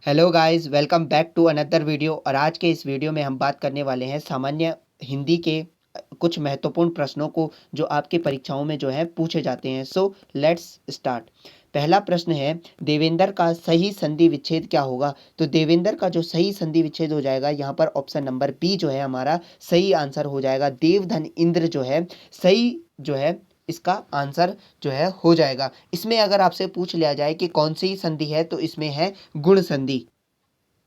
Hello guys, welcome back to another video. और आज के इस वीडियो में हम बात करने वाले हैं सामान्य हिंदी के कुछ महत्वपूर्ण प्रश्नों को जो आपकी परीक्षाओं में जो है पूछे जाते हैं। So let's start. पहला प्रश्न है, देवेंद्र का सही संधि विच्छेद क्या होगा? तो देवेंद्र का जो सही संधि विच्छेद हो जाएगा, यहाँ पर ऑप्शन नंबर बी जो है हमारा सही आंसर हो जाएगा। देवधन इंद्र जो है सही जो है इसका आंसर जो है हो जाएगा। इसमें अगर आपसे पूछ लिया जाए कि कौन सी संधि है, तो इसमें है गुण संधि।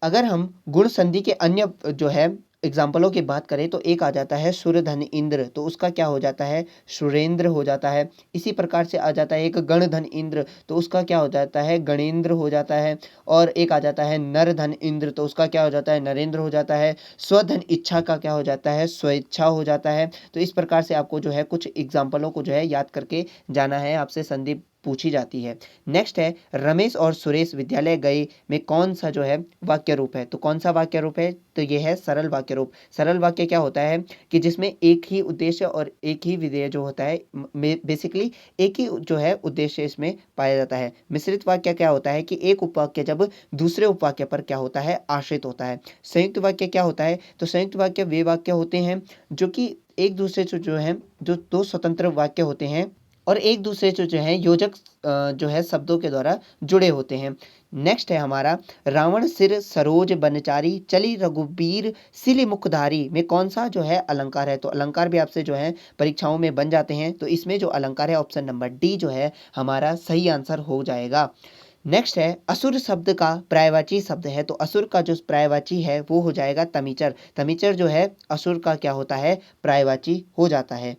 अगर हम गुण संधि के अन्य जो है एग्जाम्पलों की बात करें, तो एक आ जाता है सुरधन इंद्र, तो उसका क्या हो जाता है? सुरेंद्र हो जाता है। इसी प्रकार से आ जाता है एक गणधन इंद्र, तो उसका क्या हो जाता है? गणेंद्र हो जाता है। और एक आ जाता है नरधन इंद्र, तो उसका क्या हो जाता है? नरेंद्र हो जाता है। स्वधन इच्छा का क्या हो जाता है? स्वेच्छा हो जाता है। तो इस प्रकार से आपको जो है कुछ एग्जाम्पलों को जो है याद करके जाना है, आपसे संधि पूछी जाती है। नेक्स्ट है, रमेश और सुरेश विद्यालय गए में कौन सा जो है वाक्य रूप है? तो कौन सा वाक्य रूप है? तो ये है सरल वाक्य रूप। सरल वाक्य क्या होता है कि जिसमें एक ही उद्देश्य और एक ही विधेय जो होता है, बेसिकली एक ही जो है उद्देश्य इसमें पाया जाता है। मिश्रित वाक्य क्या होता है कि एक उपवाक्य जब दूसरे उपवाक्य पर क्या होता है? आश्रित होता है। संयुक्त वाक्य क्या होता है? तो संयुक्त वाक्य वे वाक्य होते हैं जो कि एक दूसरे से जो है, जो दो स्वतंत्र वाक्य होते हैं और एक दूसरे से जो है योजक जो है शब्दों के द्वारा जुड़े होते हैं। नेक्स्ट है हमारा, रावण सिर सरोज बनचारी चली रघुबीर सिली मुखधारी में कौन सा जो है अलंकार है? तो अलंकार भी आपसे जो है परीक्षाओं में बन जाते हैं, तो इसमें जो अलंकार है ऑप्शन नंबर डी जो है हमारा सही आंसर हो जाएगा। नेक्स्ट है, असुर शब्द का पर्यायवाची शब्द है, तो असुर का जो पर्यायवाची है वो हो जाएगा तमीचर। तमीचर जो है असुर का क्या होता है? पर्यायवाची हो जाता है।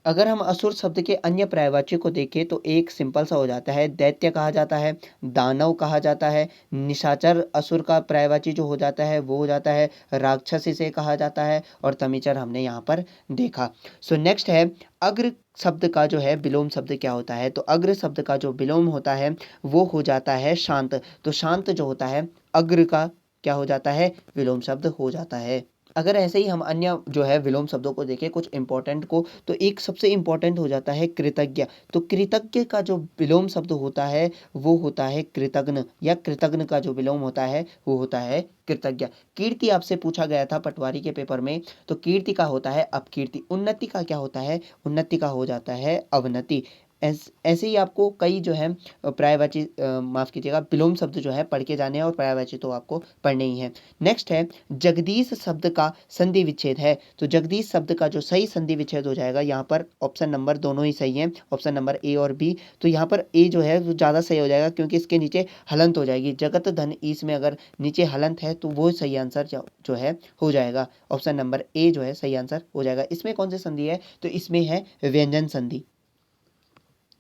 अगर हम असुर शब्द के अन्य पर्यायवाची को देखें, तो एक सिंपल सा हो जाता है, दैत्य कहा जाता है, दानव कहा जाता है, निशाचर असुर का पर्यायवाची जो हो जाता है वो हो जाता है, राक्षस इसे कहा जाता है, और तमीचर हमने यहाँ पर देखा। सो नेक्स्ट है, अग्र शब्द का जो है विलोम शब्द क्या होता है? तो अग्र शब्द का जो विलोम होता है वो हो जाता है शांत। तो शांत जो होता है अग्र का क्या हो जाता है? विलोम शब्द हो जाता है। अगर ऐसे ही हम अन्य जो है विलोम शब्दों को देखें कुछ इंपॉर्टेंट को, तो एक सबसे इंपॉर्टेंट हो जाता है कृतज्ञ। तो कृतज्ञ का जो विलोम शब्द होता है वो होता है कृतघ्न, या कृतघ्न का जो विलोम होता है वो होता है कृतज्ञ। कीर्ति आपसे पूछा गया था पटवारी के पेपर में, तो कीर्ति का होता है अपकीर्ति। उन्नति का क्या होता है? उन्नति का हो जाता है अवनति। ऐसे ही आपको कई जो है पर्यायवाची माफ कीजिएगा विलोम शब्द जो है पढ़ के जाने हैं, और पर्यायवाची तो आपको पढ़ने ही है। नेक्स्ट है, जगदीश शब्द का संधि विच्छेद है, तो जगदीश शब्द का जो सही संधि विच्छेद हो जाएगा, यहाँ पर ऑप्शन नंबर दोनों ही सही है, ऑप्शन नंबर ए और बी। तो यहाँ पर ए जो है वो ज़्यादा सही हो जाएगा, क्योंकि इसके नीचे हलंत हो जाएगी। जगत धन ईस में अगर नीचे हलंत है तो वो सही आंसर जो है हो जाएगा। ऑप्शन नंबर ए जो है सही आंसर हो जाएगा। इसमें कौन सी संधि है? तो इसमें है व्यंजन संधि।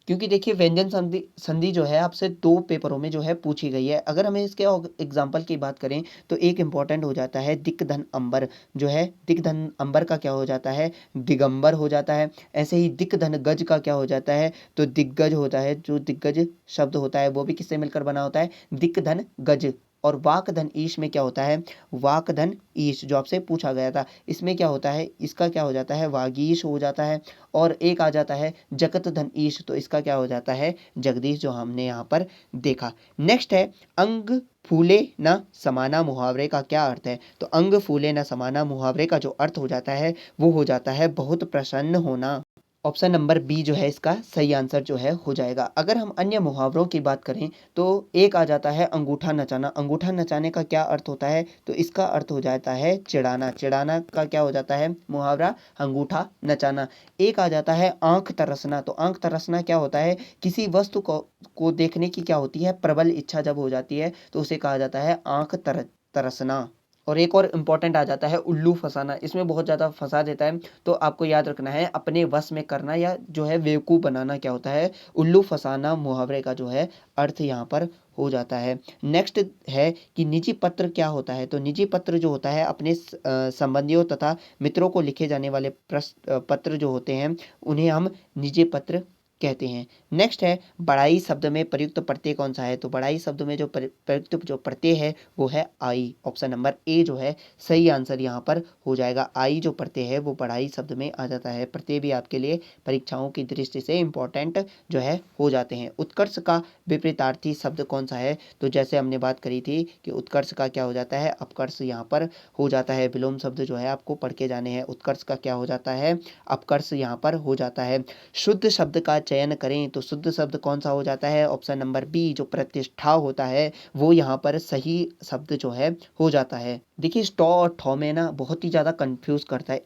क्योंकि देखिए व्यंजन संधि संधि जो है आपसे दो पेपरों में जो है पूछी गई है। अगर हमें इसके एग्जाम्पल की बात करें, तो एक इंपॉर्टेंट हो जाता है दिक्धन अंबर। जो है दिक्धन अंबर का क्या हो जाता है? दिगंबर हो जाता है। ऐसे ही दिक्धन गज का क्या हो जाता है? तो दिग्गज होता है। जो दिग्गज शब्द होता है वो भी किससे मिलकर बना होता है? दिक्धन गज। और वाकधन ईश में क्या होता है? वाकधन ईश जो आपसे पूछा गया था, इसमें क्या होता है? इसका क्या हो जाता है? वागीश हो जाता है। और एक आ जाता है जगत धन ईश, तो इसका क्या हो जाता है? जगदीश, जो हमने यहाँ पर देखा। नेक्स्ट है, अंग फूले न समाना मुहावरे का क्या अर्थ है? तो अंग फूले न समाना मुहावरे का जो अर्थ हो जाता है वो हो जाता है बहुत प्रसन्न होना। ऑप्शन नंबर बी जो है इसका सही आंसर जो है हो जाएगा। अगर हम अन्य मुहावरों की बात करें, तो एक आ जाता है अंगूठा नचाना। अंगूठा नचाने का क्या अर्थ होता है? तो इसका अर्थ हो जाता है चिढ़ाना। चिढ़ाना का क्या हो जाता है मुहावरा? अंगूठा नचाना। एक आ जाता है आंख तरसना। तो आंख तरसना क्या होता है? किसी वस्तु को देखने की क्या होती है? प्रबल इच्छा जब हो जाती है तो उसे कहा जाता है आंख तरसना। और एक और इम्पॉर्टेंट आ जाता है उल्लू फंसाना। इसमें बहुत ज़्यादा फंसा देता है, तो आपको याद रखना है अपने वश में करना, या जो है बेवकूफ़ बनाना क्या होता है? उल्लू फंसाना मुहावरे का जो है अर्थ यहाँ पर हो जाता है। नेक्स्ट है कि निजी पत्र क्या होता है? तो निजी पत्र जो होता है अपने संबंधियों तथा मित्रों को लिखे जाने वाले पत्र जो होते हैं उन्हें हम निजी पत्र कहते हैं। नेक्स्ट है बड़ाई शब्द में प्रयुक्त प्रत्यय कौन सा है? तो बड़ाई शब्द में जो प्रयुक्त जो प्रत्यय है वो है आई। ऑप्शन नंबर ए जो है सही आंसर यहाँ पर हो जाएगा। आई जो प्रत्यय है वो बड़ाई शब्द में आ जाता है। प्रत्यय भी आपके लिए परीक्षाओं की दृष्टि से इंपॉर्टेंट जो है हो जाते हैं। उत्कर्ष का विपरीतार्थी शब्द कौन सा है? तो जैसे हमने बात करी थी कि उत्कर्ष का क्या हो जाता है? अपकर्ष यहाँ पर हो जाता है। विलोम शब्द जो है आपको पढ़ के जाने हैं। उत्कर्ष का क्या हो जाता है? अपकर्ष यहाँ पर हो जाता है। शुद्ध शब्द का चयन करें तो शुद्ध शब्द कौन सा हो जाता है? ऑप्शन नंबर बी जो प्रतिष्ठा होता है वो यहाँ पर सही शब्द जो है हो जाता है। देखिए स्टॉ और ठॉ में ना बहुत ही ज़्यादा कंफ्यूज करता है।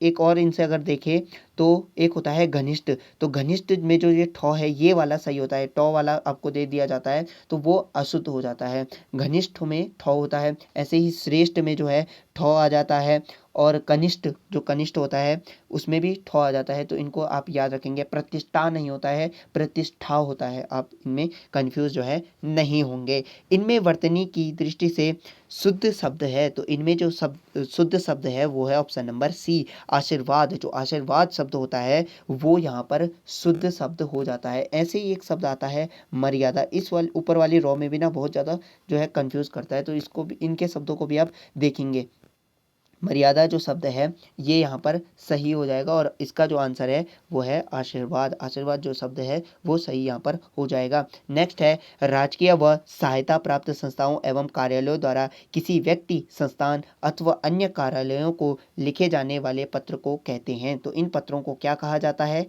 एक और इनसे अगर देखें तो एक होता है घनिष्ठ। तो घनिष्ठ में जो ये ठॉ है ये वाला सही होता है। टॉ वाला आपको दे दिया जाता है तो वो अशुद्ध हो जाता है। घनिष्ठ में ठॉ होता है। ऐसे ही श्रेष्ठ में जो है ठॉ आ जाता है। और कनिष्ठ जो कनिष्ठ होता है उसमें भी ठॉ आ जाता है। तो इनको आप याद रखेंगे। प्रतिष्ठा नहीं होता है, प्रतिष्ठा होता है। आप इनमें कंफ्यूज जो है नहीं होंगे। इनमें वर्तनी की दृष्टि से शुद्ध शब्द है तो इनमें जो शब्द शुद्ध शब्द है वो है ऑप्शन नंबर सी आशीर्वाद। जो आशीर्वाद शब्द होता है वो यहाँ पर शुद्ध शब्द हो जाता है। ऐसे ही एक शब्द आता है मर्यादा। इस वाले ऊपर वाली रॉ में भी ना बहुत ज़्यादा जो है कंफ्यूज करता है। तो इसको भी इनके शब्दों को भी आप देखेंगे। मर्यादा जो शब्द है ये यहाँ पर सही हो जाएगा और इसका जो आंसर है वो है आशीर्वाद। आशीर्वाद जो शब्द है वो सही यहाँ पर हो जाएगा। नेक्स्ट है राजकीय व सहायता प्राप्त संस्थाओं एवं कार्यालयों द्वारा किसी व्यक्ति संस्थान अथवा अन्य कार्यालयों को लिखे जाने वाले पत्र को कहते हैं। तो इन पत्रों को क्या कहा जाता है?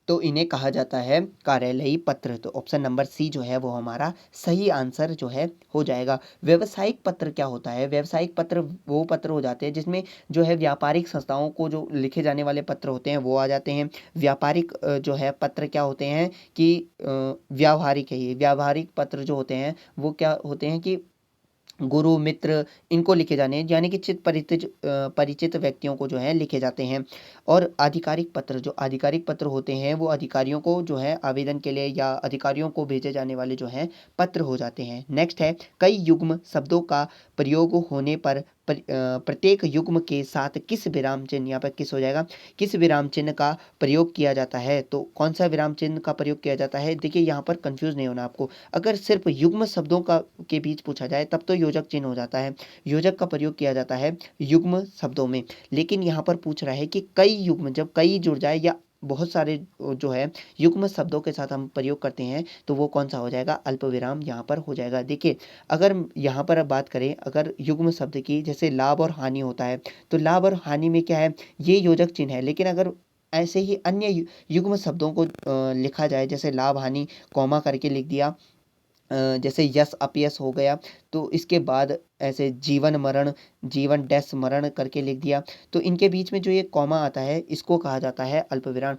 तो इन्हें कहा जाता है कार्यालयी पत्र। तो ऑप्शन नंबर सी जो है वो हमारा सही आंसर जो है हो जाएगा। व्यावसायिक पत्र क्या होता है? व्यावसायिक पत्र वो पत्र हो जाते हैं जिसमें जो है व्यापारिक संस्थाओं को जो लिखे जाने वाले पत्र होते हैं वो आ जाते हैं। व्यापारिक जो है पत्र क्या होते हैं कि व्यावहारिक है। ये व्यावहारिक पत्र जो होते हैं वो क्या होते हैं कि गुरु मित्र इनको लिखे जाने हैं यानी कि परिचित व्यक्तियों को जो है लिखे जाते हैं। और आधिकारिक पत्र जो आधिकारिक पत्र होते हैं वो अधिकारियों को जो है आवेदन के लिए या अधिकारियों को भेजे जाने वाले जो हैं पत्र हो जाते हैं। नेक्स्ट है कई युग्म शब्दों का प्रयोग होने पर प्रत्येक युग्म के साथ किस विराम चिन्ह, यहाँ पर किस हो जाएगा, किस विराम चिन्ह का प्रयोग किया जाता है? तो कौन सा विराम चिन्ह का प्रयोग किया जाता है? देखिए यहाँ पर कंफ्यूज नहीं होना आपको। अगर सिर्फ युग्म शब्दों का के बीच पूछा जाए तब तो योजक चिन्ह हो जाता है। योजक का प्रयोग किया जाता है युग्म शब्दों में। लेकिन यहाँ पर पूछ रहा है कि कई युग्म, जब कई जुड़ जाए या बहुत सारे जो है युग्म शब्दों के साथ हम प्रयोग करते हैं तो वो कौन सा हो जाएगा? अल्प विराम यहाँ पर हो जाएगा। देखिए अगर यहाँ पर अब बात करें अगर युग्म शब्द की, जैसे लाभ और हानि होता है तो लाभ और हानि में क्या है, ये योजक चिन्ह है। लेकिन अगर ऐसे ही अन्य युग्म शब्दों को लिखा जाए, जैसे लाभ हानि कॉमा करके लिख दिया, जैसे यश अपयश हो गया, तो इसके बाद ऐसे जीवन मरण, जीवन डैश मरण करके लिख दिया, तो इनके बीच में जो ये कॉमा आता है इसको कहा जाता है अल्प विराम।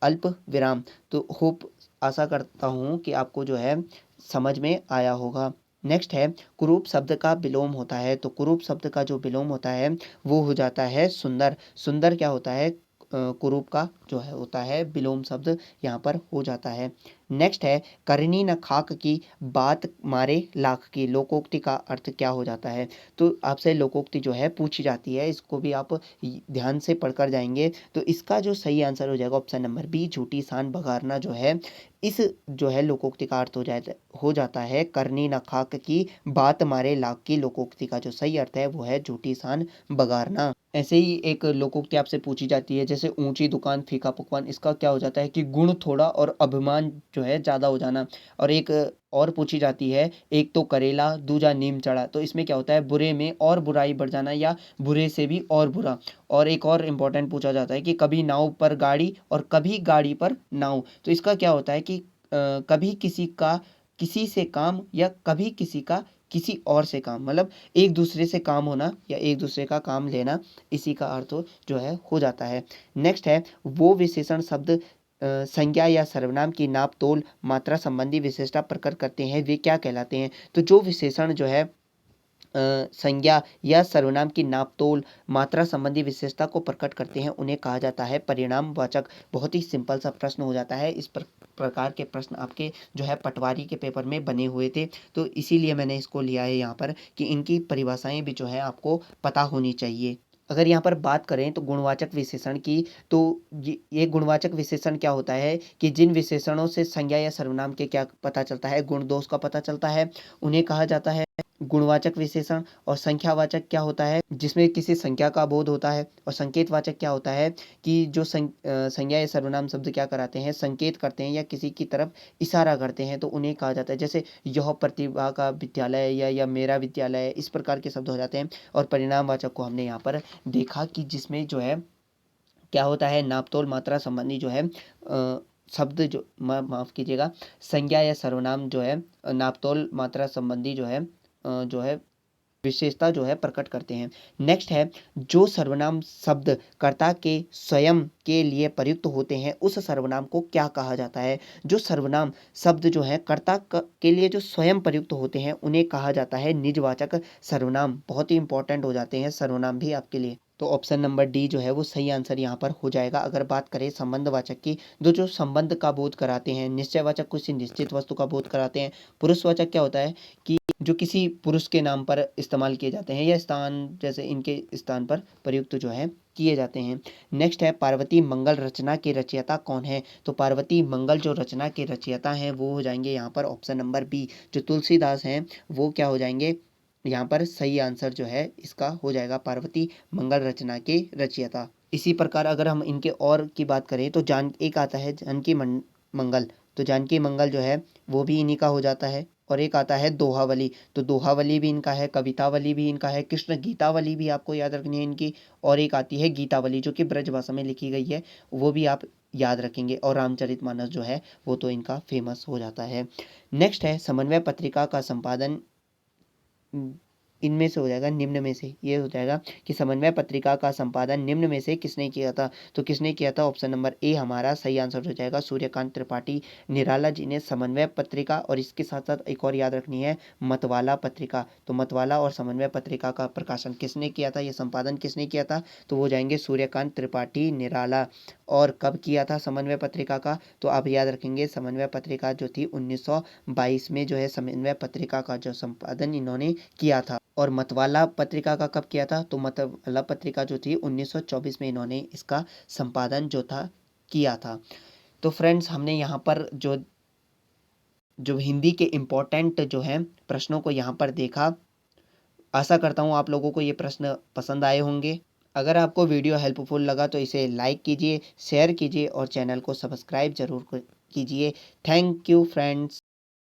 अल्प विराम। तो होप आशा करता हूँ कि आपको जो है समझ में आया होगा। नेक्स्ट है कुरूप शब्द का विलोम होता है। तो कुरूप शब्द का जो विलोम होता है वो हो जाता है सुंदर। सुंदर क्या होता है? कुरूप का जो है होता है विलोम शब्द यहाँ पर हो जाता है। नेक्स्ट है करनी न खाक की बात मारे लाख की। लोकोक्ति का अर्थ क्या हो जाता है? तो आपसे लोकोक्ति जो है पूछी जाती है, इसको भी आप ध्यान से पढ़कर जाएंगे। तो इसका जो सही आंसर हो जाएगा ऑप्शन नंबर बी झूठी शान बघारना जो है इस जो है लोकोक्ति का अर्थ हो जाता है करनी न खाक की बात मारे लाख की। लोकोक्ति का जो सही अर्थ है वो है झूठी शान बघारना। ऐसे ही एक लोकोक्ति आपसे पूछी जाती है, जैसे ऊंची दुकान फीका पकवान, इसका क्या हो जाता है कि गुण थोड़ा और अभिमान जो है ज़्यादा हो जाना। और एक और पूछी जाती है, एक तो करेला दूजा नीम चढ़ा, तो इसमें क्या होता है बुरे में और बुराई बढ़ जाना या बुरे से भी और बुरा। और एक और इम्पोर्टेंट पूछा जाता है कि कभी नाव पर गाड़ी और कभी गाड़ी पर नाव, तो इसका क्या होता है कि कभी किसी का किसी से काम या कभी किसी का किसी और से काम, मतलब एक दूसरे से काम होना या एक दूसरे का काम लेना, इसी का अर्थ जो है हो जाता है। नेक्स्ट है वो विशेषण शब्द संज्ञा या सर्वनाम की नाप तोल मात्रा संबंधी विशेषता प्रकट करते हैं, वे क्या कहलाते हैं? तो जो विशेषण जो है संज्ञा या सर्वनाम की नापतोल मात्रा संबंधी विशेषता को प्रकट करते हैं उन्हें कहा जाता है परिणामवाचक। बहुत ही सिंपल सा प्रश्न हो जाता है। इस प्रकार के प्रश्न आपके जो है पटवारी के पेपर में बने हुए थे, तो इसीलिए मैंने इसको लिया है यहाँ पर कि इनकी परिभाषाएं भी जो है आपको पता होनी चाहिए। अगर यहाँ पर बात करें तो गुणवाचक विशेषण की, तो ये गुणवाचक विशेषण क्या होता है कि जिन विशेषणों से संज्ञा या सर्वनाम के क्या पता चलता है, गुण दोष का पता चलता है, उन्हें कहा जाता है गुणवाचक विशेषण। और संख्यावाचक क्या होता है, जिसमें किसी संख्या का बोध होता है। और संकेतवाचक क्या होता है कि जो संज्ञा या सर्वनाम शब्द क्या कराते हैं, संकेत करते हैं या किसी की तरफ इशारा करते हैं, तो उन्हें कहा जाता है। जैसे यह प्रतिभा का विद्यालय या मेरा विद्यालय, इस प्रकार के शब्द हो जाते हैं। और परिणामवाचक को हमने यहाँ पर देखा कि जिसमें जो है क्या होता है, नापतोल मात्रा संबंधी जो है शब्द जो माफ कीजिएगा, संज्ञा या सर्वनाम जो है नापतोल मात्रा संबंधी जो है विशेषता जो है प्रकट करते हैं। नेक्स्ट है, जो सर्वनाम शब्द कर्ता के स्वयं के लिए प्रयुक्त होते हैं, उस सर्वनाम को क्या कहा जाता है। जो सर्वनाम शब्द जो है कर्ता के लिए जो स्वयं प्रयुक्त होते हैं, उन्हें कहा जाता है निजवाचक सर्वनाम। बहुत ही इंपॉर्टेंट हो जाते हैं सर्वनाम भी आपके लिए। तो ऑप्शन नंबर डी जो है वो सही आंसर यहाँ पर हो जाएगा। अगर बात करें संबंधवाचक की, तो जो संबंध का बोध कराते हैं। निश्चयवाचक किसी निश्चित वस्तु का बोध कराते हैं। पुरुषवाचक क्या होता है कि जो किसी पुरुष के नाम पर इस्तेमाल किए जाते हैं या स्थान जैसे इनके स्थान पर प्रयुक्त जो है किए जाते हैं। नेक्स्ट है, पार्वती मंगल रचना के रचयिता कौन है। तो पार्वती मंगल जो रचना के रचयिता हैं वो हो जाएंगे यहाँ पर ऑप्शन नंबर बी, जो तुलसीदास हैं वो क्या हो जाएंगे यहाँ पर। सही आंसर जो है इसका हो जाएगा पार्वती मंगल रचना के रचयिता। इसी प्रकार अगर हम इनके और की बात करें तो एक आता है जानकी मंगल। तो जानकी मंगल जो है वो भी इन्हीं का हो जाता है। और एक आता है दोहावली। तो दोहावली भी इनका है, कवितावली भी इनका है, कृष्ण गीतावली भी आपको याद रखनी है इनकी। और एक आती है गीतावली जो कि ब्रज भाषा में लिखी गई है, वो भी आप याद रखेंगे। और रामचरितमानस जो है वो तो इनका फेमस हो जाता है। नेक्स्ट है, समन्वय पत्रिका का संपादन इनमें से हो जाएगा, निम्न में से ये हो जाएगा कि समन्वय पत्रिका का संपादन निम्न में से किसने किया था। तो किसने किया था, ऑप्शन नंबर ए हमारा सही आंसर हो जाएगा, सूर्यकांत त्रिपाठी निराला जी ने समन्वय पत्रिका। और इसके साथ साथ एक और याद रखनी है, मतवाला पत्रिका। तो मतवाला और समन्वय पत्रिका का प्रकाशन किसने किया था, ये संपादन किसने किया था, तो वो जाएंगे सूर्यकांत त्रिपाठी निराला। और कब किया था समन्वय पत्रिका का, तो आप याद रखेंगे समन्वय पत्रिका जो थी 1922 में जो है समन्वय पत्रिका का जो संपादन इन्होंने किया था। और मतवाला पत्रिका का कब किया था, तो मतवाला पत्रिका जो थी 1924 में इन्होंने इसका संपादन जो था किया था। तो फ्रेंड्स हमने यहाँ पर जो जो हिंदी के इम्पोर्टेंट जो हैं प्रश्नों को यहाँ पर देखा। आशा करता हूँ आप लोगों को ये प्रश्न पसंद आए होंगे। अगर आपको वीडियो हेल्पफुल लगा तो इसे लाइक कीजिए, शेयर कीजिए और चैनल को सब्सक्राइब जरूर कीजिए। Thank you friends.